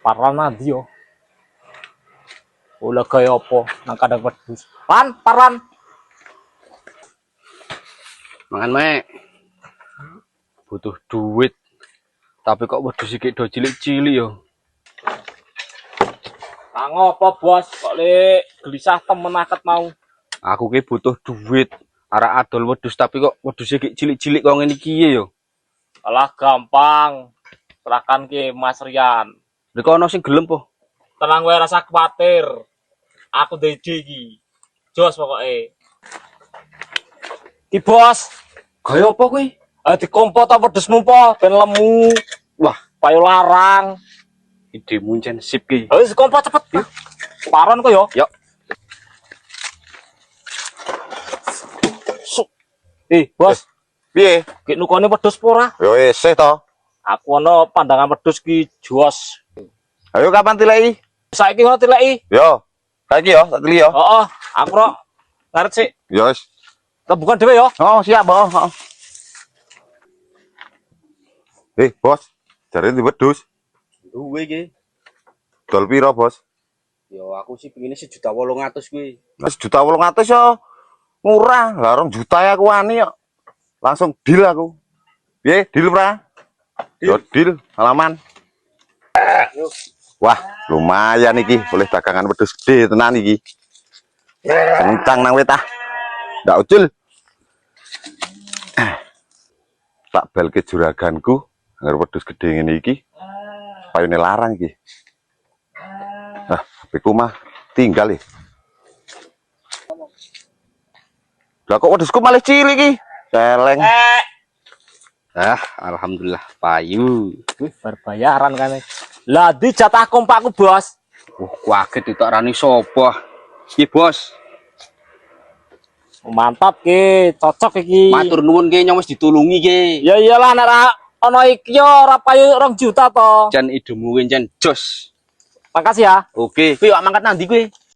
Paran nanti yo. Ulah gaya apa nang kadang wedhus. Paran. Mangan mek. Butuh duit. Tapi kok wedhus iki do cilik-cilik yo. Kang apa bos? Kok le gelisah temen aket mau. Aku ki butuh duit. Arek adol wedhus tapi kok wedhus iki cilik-cilik kok ngene iki yo. Alah gampang. Serahkan ke Mas Rian. Lha kok ono sing gelem po? Tenang wae rasa khawatir. Aku dede iki. Jos pokoke. Ki bos, Gaya apa kuwi? dikompo ta wedhusmu po ben lemu. Wah, Payu larang. ide muncen sip ki. Wis kompo cepet. Paron kok yo. Yo. Bos, Piye? ki nukone wedhus apa ora? Yo isih to. Aku ana pandangan wedhus ki jos. Ayo kapan tileki? Saiki ngono tileki. Yo. Saiki yo, tak tili yo. Heeh, aku ro ngaret sik. Yo wis. Bukan dhewe yo. Oh, siap, oh. Bos. Jare di wedhus. Duwe iki. Dol piro, Bos? Yo aku sih pengine 1.800.000 kuwi. Wis 1.800.000 yo. Murah, lah 2 juta ya aku wani yo. Langsung deal aku. Piye, deal pra? Yo deal, halaman. Wah, lumayan iki, boleh dagangan wedhus gede tenan iki. Kencang nang wetah. Ndak ucul. Tak balke juraganku, agar wedhus gede ngene iki. Payune larang iki. Nah, HP-ku mah tinggal iki. Lah kok wedhusku malah cilik iki? Celeng. Alhamdulillah payu. Wih, berbayaran kan. Lah di jatah kompakku, Bos. Kaget ditarani sapa? Iki, Bos. Mantap ki, cocok iki. Matur nuwun ki nyong wis ditulungi ki. Ya iyalah nek ana iki yo ora payu 2 juta to. Jan idemu jan jos. Makasih ya. Oke, kuwi wak mangkat nandi kuwi?